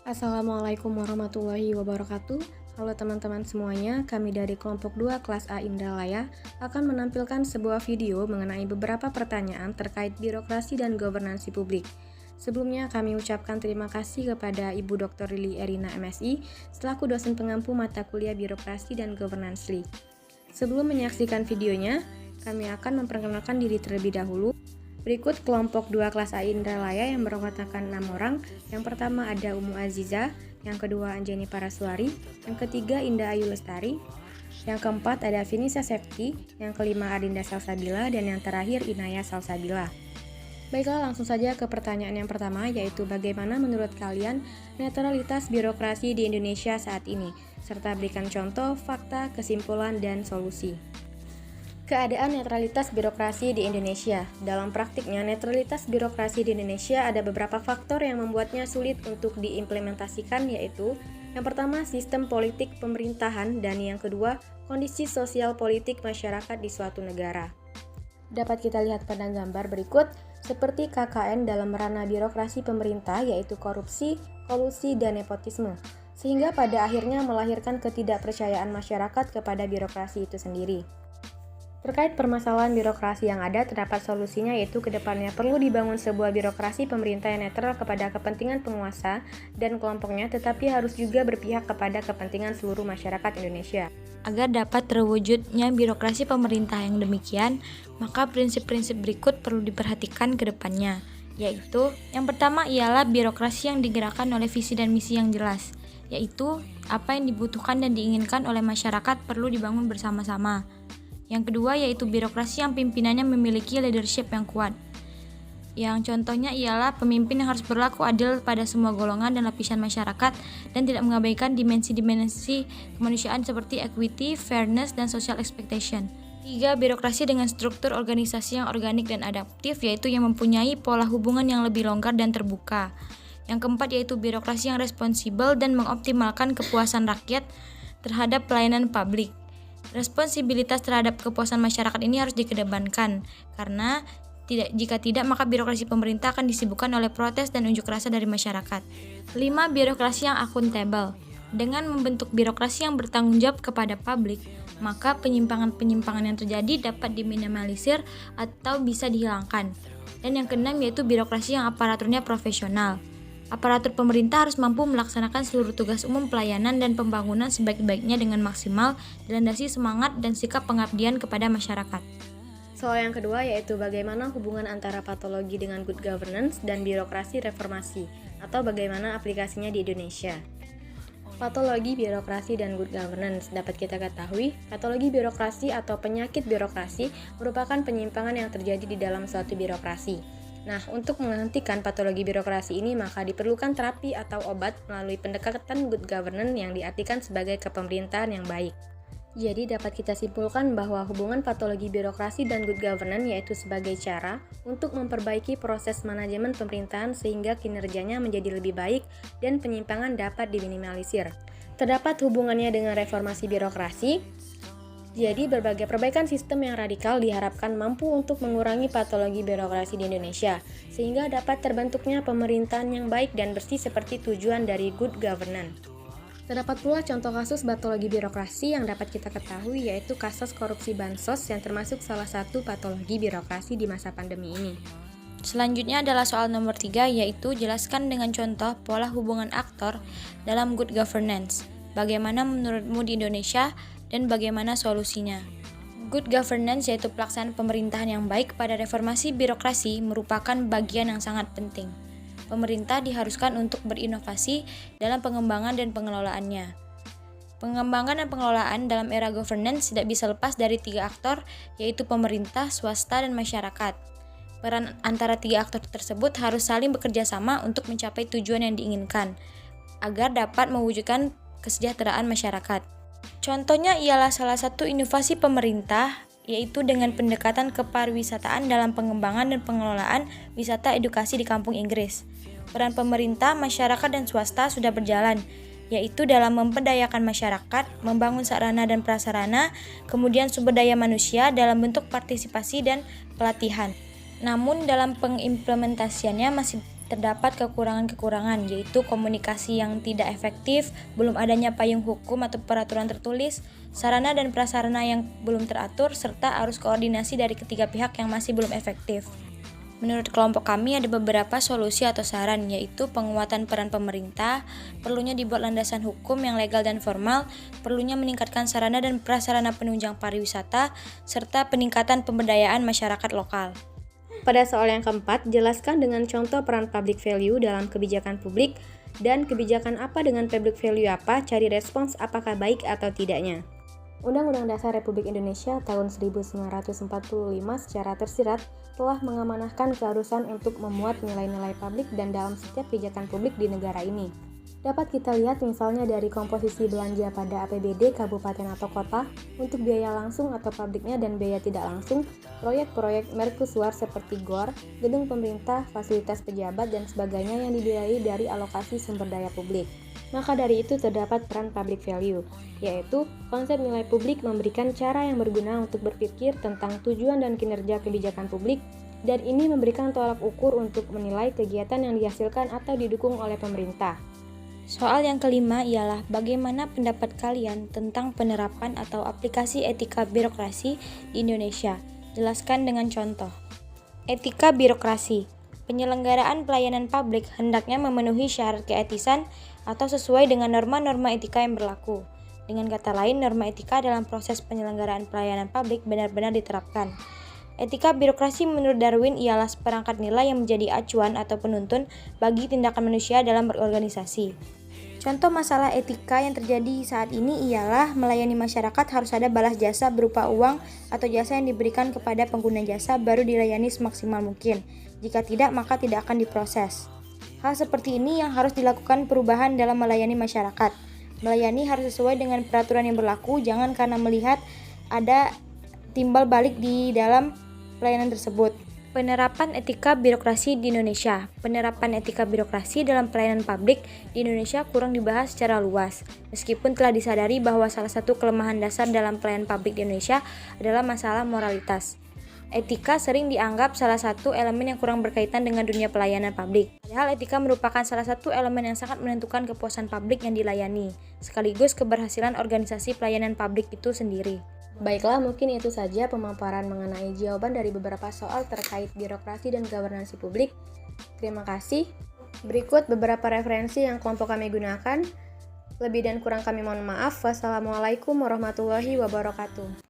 Assalamualaikum warahmatullahi wabarakatuh. Halo teman-teman semuanya, kami dari kelompok 2 kelas A Indralaya akan menampilkan sebuah video mengenai beberapa pertanyaan terkait birokrasi dan governansi publik. Sebelumnya kami ucapkan terima kasih kepada Ibu Dr. Lili Erina MSI selaku dosen pengampu mata kuliah birokrasi dan governansi. Sebelum menyaksikan videonya, kami akan memperkenalkan diri terlebih dahulu. Berikut kelompok 2 kelas A Indralaya yang beranggotakan 6 orang. Yang pertama ada Umu Aziza, yang kedua Anjani Paraswari, yang ketiga Indah Ayu Lestari, yang keempat ada Vinisa Septi, yang kelima Adinda Salsabila, dan yang terakhir Inaya Salsabila. Baiklah, langsung saja ke pertanyaan yang pertama, yaitu bagaimana menurut kalian netralitas birokrasi di Indonesia saat ini, serta berikan contoh, fakta, kesimpulan, dan solusi. Keadaan netralitas birokrasi di Indonesia. Dalam praktiknya, netralitas birokrasi di Indonesia ada beberapa faktor yang membuatnya sulit untuk diimplementasikan, yaitu yang pertama, sistem politik pemerintahan, dan yang kedua, kondisi sosial politik masyarakat di suatu negara. Dapat kita lihat pada gambar berikut, seperti KKN dalam ranah birokrasi pemerintah, yaitu korupsi, kolusi, dan nepotisme, sehingga pada akhirnya melahirkan ketidakpercayaan masyarakat kepada birokrasi itu sendiri. Terkait permasalahan birokrasi yang ada, terdapat solusinya, yaitu kedepannya perlu dibangun sebuah birokrasi pemerintah yang netral kepada kepentingan penguasa dan kelompoknya, tetapi harus juga berpihak kepada kepentingan seluruh masyarakat Indonesia. Agar dapat terwujudnya birokrasi pemerintah yang demikian, maka prinsip-prinsip berikut perlu diperhatikan ke depannya, yaitu yang pertama ialah birokrasi yang digerakkan oleh visi dan misi yang jelas, yaitu apa yang dibutuhkan dan diinginkan oleh masyarakat perlu dibangun bersama-sama. Yang kedua yaitu birokrasi yang pimpinannya memiliki leadership yang kuat. Yang contohnya ialah pemimpin yang harus berlaku adil pada semua golongan dan lapisan masyarakat dan tidak mengabaikan dimensi-dimensi kemanusiaan seperti equity, fairness, dan social expectation. 3. Birokrasi dengan struktur organisasi yang organik dan adaptif, yaitu yang mempunyai pola hubungan yang lebih longgar dan terbuka. Yang keempat yaitu birokrasi yang responsibel dan mengoptimalkan kepuasan rakyat terhadap pelayanan publik. Responsibilitas terhadap kepuasan masyarakat ini harus dikedepankan, karena jika tidak maka birokrasi pemerintah akan disibukkan oleh protes dan unjuk rasa dari masyarakat. 5. Birokrasi yang akuntabel. Dengan membentuk birokrasi yang bertanggung jawab kepada publik, maka penyimpangan-penyimpangan yang terjadi dapat diminimalisir atau bisa dihilangkan. Dan yang keenam yaitu birokrasi yang aparaturnya profesional. Aparatur pemerintah harus mampu melaksanakan seluruh tugas umum pelayanan dan pembangunan sebaik-baiknya dengan maksimal, dilandasi semangat dan sikap pengabdian kepada masyarakat. Soal yang kedua yaitu bagaimana hubungan antara patologi dengan good governance dan birokrasi reformasi, atau bagaimana aplikasinya di Indonesia. Patologi birokrasi dan good governance. Dapat kita ketahui, patologi birokrasi atau penyakit birokrasi merupakan penyimpangan yang terjadi di dalam suatu birokrasi. Nah, untuk menghentikan patologi birokrasi ini, maka diperlukan terapi atau obat melalui pendekatan good governance yang diartikan sebagai kepemerintahan yang baik. Jadi dapat kita simpulkan bahwa hubungan patologi birokrasi dan good governance yaitu sebagai cara untuk memperbaiki proses manajemen pemerintahan sehingga kinerjanya menjadi lebih baik dan penyimpangan dapat diminimalisir. Terdapat hubungannya dengan reformasi birokrasi. Jadi, berbagai perbaikan sistem yang radikal diharapkan mampu untuk mengurangi patologi birokrasi di Indonesia, sehingga dapat terbentuknya pemerintahan yang baik dan bersih seperti tujuan dari good governance. Terdapat pula contoh kasus patologi birokrasi yang dapat kita ketahui, yaitu kasus korupsi bansos yang termasuk salah satu patologi birokrasi di masa pandemi ini. Selanjutnya adalah soal nomor 3, yaitu jelaskan dengan contoh pola hubungan aktor dalam good governance. Bagaimana menurutmu di Indonesia dan bagaimana solusinya? Good governance yaitu pelaksanaan pemerintahan yang baik pada reformasi birokrasi merupakan bagian yang sangat penting. Pemerintah diharuskan untuk berinovasi dalam pengembangan dan pengelolaannya. Pengembangan dan pengelolaan dalam era governance tidak bisa lepas dari 3 aktor, yaitu pemerintah, swasta, dan masyarakat. Peran antara 3 aktor tersebut harus saling bekerja sama untuk mencapai tujuan yang diinginkan, agar dapat mewujudkan kesejahteraan masyarakat. Contohnya ialah salah satu inovasi pemerintah, yaitu dengan pendekatan kepariwisataan dalam pengembangan dan pengelolaan wisata edukasi di kampung Inggris. Peran pemerintah, masyarakat, dan swasta sudah berjalan, yaitu dalam memberdayakan masyarakat, membangun sarana dan prasarana, kemudian sumber daya manusia dalam bentuk partisipasi dan pelatihan. Namun dalam pengimplementasiannya masih terdapat kekurangan-kekurangan, yaitu komunikasi yang tidak efektif, belum adanya payung hukum atau peraturan tertulis, sarana dan prasarana yang belum teratur, serta arus koordinasi dari ketiga pihak yang masih belum efektif. Menurut kelompok kami ada beberapa solusi atau saran, yaitu penguatan peran pemerintah, perlunya dibuat landasan hukum yang legal dan formal, perlunya meningkatkan sarana dan prasarana penunjang pariwisata, serta peningkatan pemberdayaan masyarakat lokal. Pada soal yang keempat, jelaskan dengan contoh peran public value dalam kebijakan publik dan kebijakan apa dengan public value apa, cari respons apakah baik atau tidaknya. Undang-Undang Dasar Republik Indonesia tahun 1945 secara tersirat telah mengamanahkan keharusan untuk memuat nilai-nilai publik dan dalam setiap kebijakan publik di negara ini. Dapat kita lihat misalnya dari komposisi belanja pada APBD kabupaten atau kota untuk biaya langsung atau publiknya dan biaya tidak langsung, proyek-proyek mercusuar seperti GOR, gedung pemerintah, fasilitas pejabat, dan sebagainya yang dibiayai dari alokasi sumber daya publik. Maka dari itu terdapat peran public value, yaitu konsep nilai publik memberikan cara yang berguna untuk berpikir tentang tujuan dan kinerja kebijakan publik, dan ini memberikan tolak ukur untuk menilai kegiatan yang dihasilkan atau didukung oleh pemerintah. Soal yang kelima ialah bagaimana pendapat kalian tentang penerapan atau aplikasi etika birokrasi di Indonesia? Jelaskan dengan contoh. Etika birokrasi. Penyelenggaraan pelayanan publik hendaknya memenuhi syarat keetisan atau sesuai dengan norma-norma etika yang berlaku. Dengan kata lain, norma etika dalam proses penyelenggaraan pelayanan publik benar-benar diterapkan. Etika birokrasi menurut Darwin ialah seperangkat nilai yang menjadi acuan atau penuntun bagi tindakan manusia dalam berorganisasi. Contoh masalah etika yang terjadi saat ini ialah melayani masyarakat harus ada balas jasa berupa uang atau jasa yang diberikan kepada pengguna jasa baru dilayani semaksimal mungkin. Jika tidak, maka tidak akan diproses. Hal seperti ini yang harus dilakukan perubahan dalam melayani masyarakat. Melayani harus sesuai dengan peraturan yang berlaku, jangan karena melihat ada timbal balik di dalam pelayanan tersebut. Penerapan etika birokrasi di Indonesia. Penerapan etika birokrasi dalam pelayanan publik di Indonesia kurang dibahas secara luas. Meskipun telah disadari bahwa salah satu kelemahan dasar dalam pelayanan publik di Indonesia adalah masalah moralitas. Etika sering dianggap salah satu elemen yang kurang berkaitan dengan dunia pelayanan publik. Padahal etika merupakan salah satu elemen yang sangat menentukan kepuasan publik yang dilayani, sekaligus keberhasilan organisasi pelayanan publik itu sendiri. Baiklah, mungkin itu saja pemaparan mengenai jawaban dari beberapa soal terkait birokrasi dan governansi publik. Terima kasih. Berikut beberapa referensi yang kelompok kami gunakan. Lebih dan kurang kami mohon maaf. Wassalamualaikum warahmatullahi wabarakatuh.